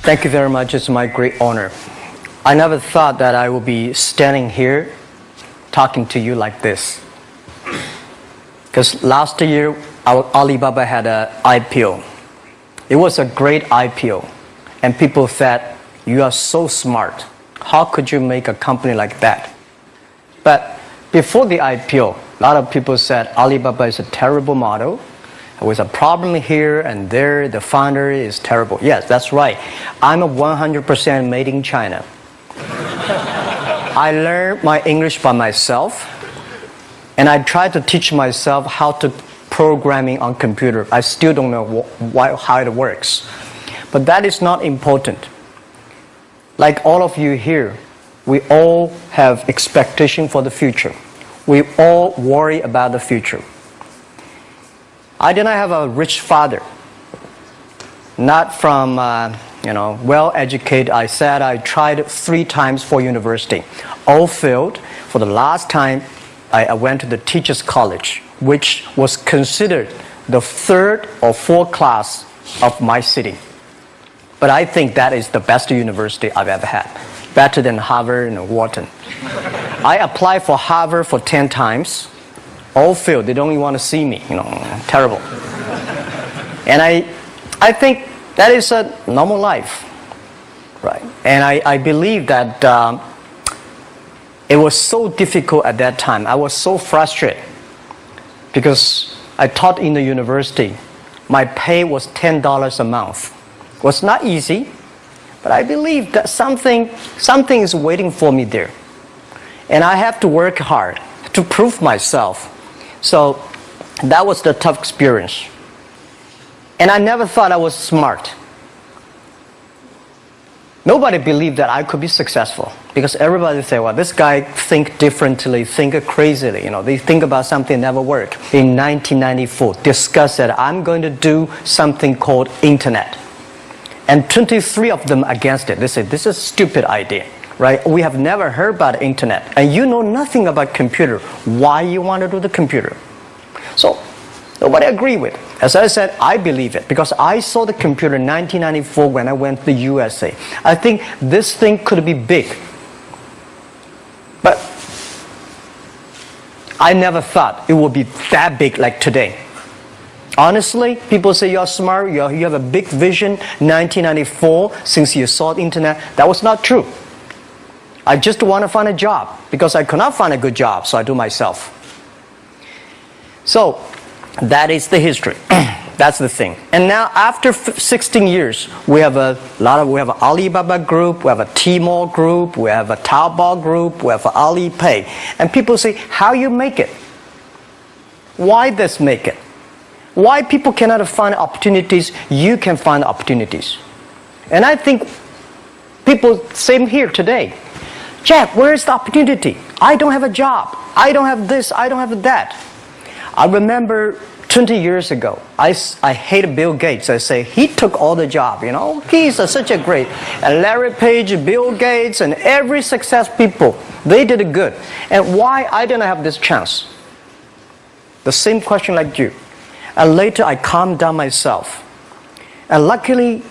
Thank you very much. It's my great honor. I never thought that I would be standing here talking to you like this. Because last year, Alibaba had an IPO. It was a great IPO. And people said, you are so smart. How could you make a company like that? But before the IPO, a lot of people said Alibaba is a terrible model. There was a problem here and there. The founder is terrible. Yes, that's right. I'm a 100% made in China. I learned my English by myself. And I tried to teach myself how to programming on computer. I still don't know how it works. But that is not important. Like all of you here, we all have expectation for the future. We all worry about the future. I did not have a rich father. Not from, well-educated. I said I tried 3 times for university. All failed. For the last time, I went to the teacher's college, which was considered the 3rd or 4th class of my city. But I think that is the best university I've ever had. Better than Harvard and Wharton. I applied for Harvard for 10 times. All failed. They don't even want to see me. Terrible. And I think that is a normal life. Right? And I believe that it was so difficult at that time. I was so frustrated. Because I taught in the university. My pay was $10 a month. It was not easy. But I believe that something is waiting for me there. And I have to work hard to prove myself. So that was the tough experience. And I never thought I was smart. Nobody believed that I could be successful. Because everybody say, well, this guy think differently, think crazily. They think about something never work. In 1994, discussed that I'm going to do something called internet. And 23 of them against it. They said, this is a stupid idea. Right? We have never heard about internet. And you know nothing about computer. Why you want to do the computer? So, nobody agreed with it. As I said, I believe it. Because I saw the computer in 1994 when I went to the USA. I think this thing could be big. But I never thought it would be that big like today. Honestly, people say you're smart, you have a big vision. 1994, since you saw the internet, that was not true. I just want to find a job because I could not find a good job, so I do myself. So that is the history. That's the thing. And now after 16 years, we have an Alibaba group, we have a Tmall group, we have a Taobao group, we have an Alipay. And people say, how you make it? Why this make it? Why people cannot find opportunities, you can find opportunities. And I think people, same here today. Jack, where is the opportunity? I don't have a job. I don't have this. I don't have that. I remember 20 years ago, I hated Bill Gates. I say, he took all the job, He's such a great. And Larry Page, Bill Gates, and every success people, they did it good. And why I didn't have this chance? The same question like you. And later I calmed down myself. And luckily,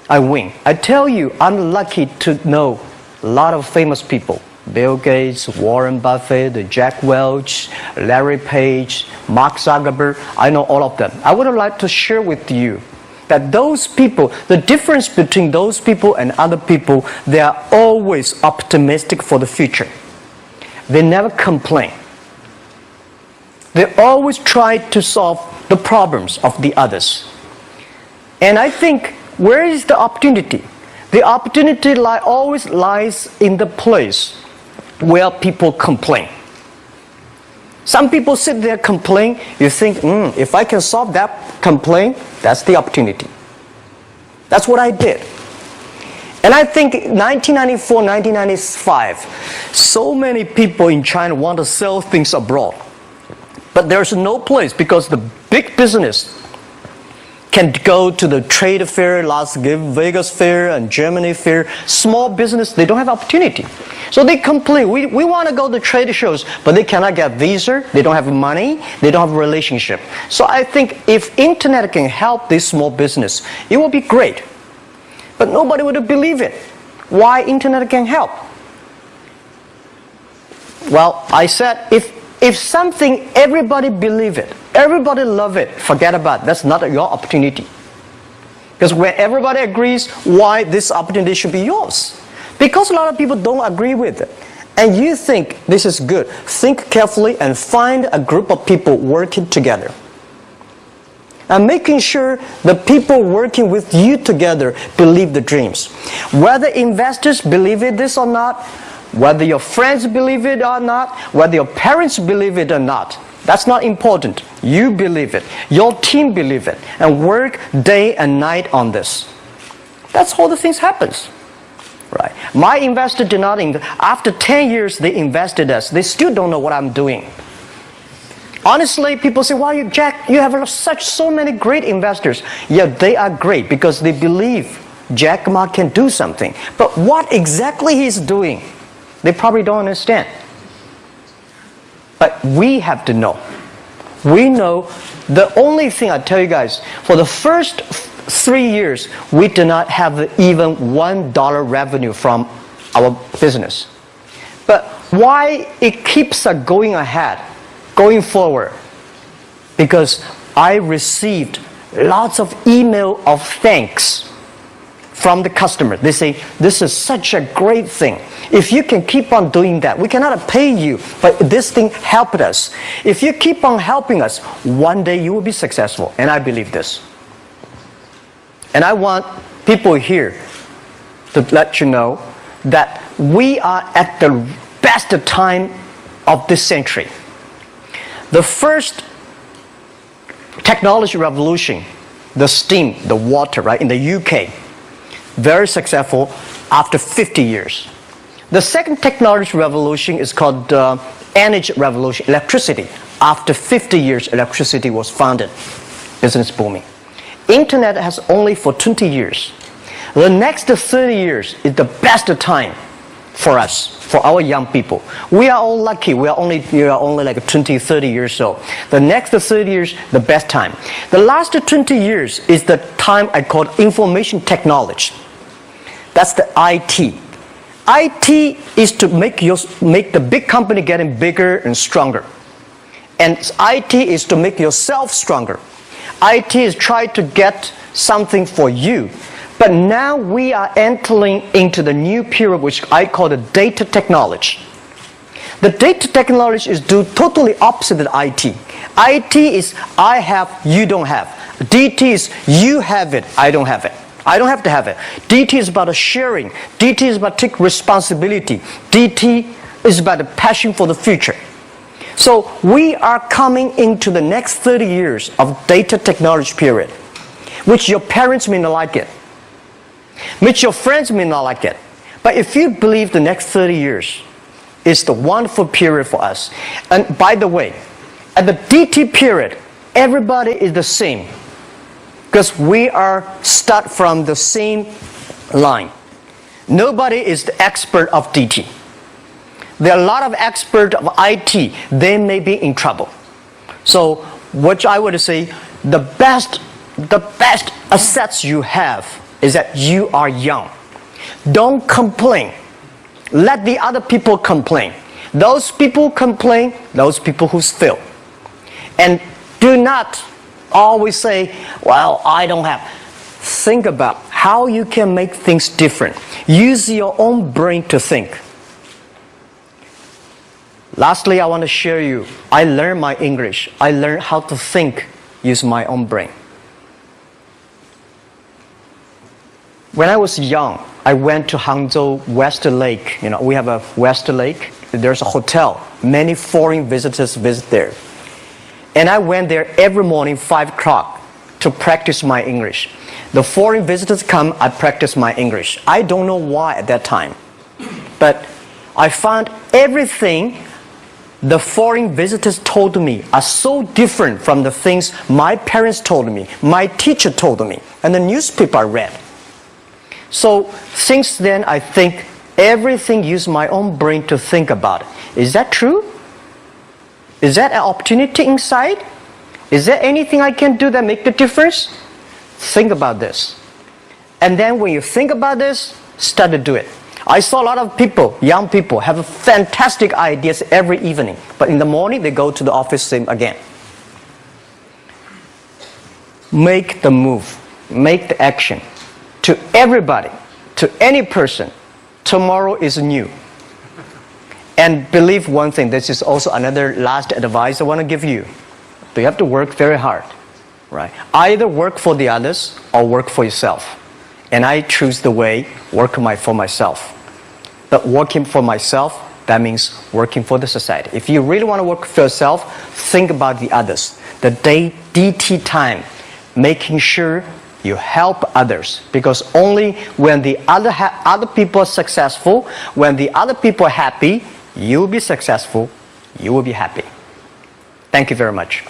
I win. I tell you, I'm lucky to know a lot of famous people. Bill Gates, Warren Buffett, Jack Welch, Larry Page, Mark Zuckerberg. I know all of them. I would like to share with you that those people, the difference between those people and other people, they are always optimistic for the future. They never complain. They always try to solve the problems of the others. And I think, where is the opportunity? The opportunity always lies in the place where people complain. Some people sit there complain. You think, if I can solve that complaint, that's the opportunity. That's what I did. And I think 1994, 1995, so many people in China want to sell things abroad. But there's no place because the big business can go to the trade fair, Las Vegas fair and Germany fair. Small business, they don't have opportunity. So they complain, we want to go to trade shows, but they cannot get visa, they don't have money, they don't have a relationship. So I think if internet can help this small business, it will be great. but nobody would believe it. Why internet can help? Well, I said, if something, everybody believe it, everybody love it, forget about it. That's not your opportunity. Because when everybody agrees, why this opportunity should be yours? Because a lot of people don't agree with it. And you think this is good. Think carefully and find a group of people working together. And making sure the people working with you together believe the dreams. Whether investors believe it this or not, whether your friends believe it or not, whether your parents believe it or not, that's not important. You believe it. Your team believe it. And work day and night on this. That's how the things happens. Right. My investor did not invest. After 10 years, they invested us. They still don't know what I'm doing. Honestly, people say, "Wow, Jack, you have so many great investors." Yeah, they are great because they believe Jack Ma can do something. But what exactly he's doing, they probably don't understand. But we have to know. We know the only thing I tell you guys, for the first 3 years, we did not have even $1 revenue from our business. But why it keeps us going ahead, going forward? Because I received lots of email of thanks from the customer. They say, "This is such a great thing. If you can keep on doing that, we cannot pay you, but this thing helped us. If you keep on helping us, one day you will be successful." And I believe this. And I want people here to let you know that we are at the best time of this century. The first technology revolution, the steam, the water, right, in the UK, very successful after 50 years. The second technology revolution is called energy revolution, electricity. After 50 years, electricity was founded, business booming. Internet has only for 20 years. The next 30 years is the best time for us, for our young people. We are all lucky. We are only like 20, 30 years old. The next 30 years, the best time. The last 20 years is the time I call information technology. That's the IT. IT is to make the big company getting bigger and stronger. And IT is to make yourself stronger. IT is trying to get something for you. But now we are entering into the new period which I call the data technology. The data technology is totally opposite of IT. IT is I have, you don't have. DT is you have it, I don't have it. I don't have to have it. DT is about sharing. DT is about taking responsibility. DT is about the passion for the future. So we are coming into the next 30 years of data technology period, which your parents may not like it, which your friends may not like it. But if you believe the next 30 years is the wonderful period for us. And by the way, at the DT period, everybody is the same. Because we are start from the same line. Nobody is the expert of DT. There are a lot of experts of IT. They may be in trouble. So what I would say, the best assets you have is that you are young. Don't complain. Let the other people complain. Those people complain, those people who fail. And do not always say, "Well, I don't have." Think about how you can make things different. Use your own brain to think. Lastly, I want to share you, I learned my English. I learned how to think, use my own brain. When I was young, I went to Hangzhou West Lake. We have a West Lake. There's a hotel. Many foreign visitors visit there. And I went there every morning, 5 o'clock, to practice my English. The foreign visitors come, I practice my English. I don't know why at that time. But I found everything the foreign visitors told me are so different from the things my parents told me, my teacher told me, and the newspaper I read. So since then, I think everything use my own brain to think about it. Is that true? Is that an opportunity inside? Is there anything I can do that make the difference? Think about this. And then when you think about this, start to do it. I saw a lot of people, young people, have fantastic ideas every evening. But in the morning, they go to the office same again. Make the move. Make the action. To everybody, to any person, tomorrow is new. And believe one thing, this is also another last advice I want to give you. You have to work very hard, right? Either work for the others or work for yourself. And I choose the way, work for myself. But working for myself, that means working for the society. If you really want to work for yourself, think about the others. The DT time, making sure you help others. Because only when the other people are successful, when the other people are happy, you will be successful, you will be happy. Thank you very much.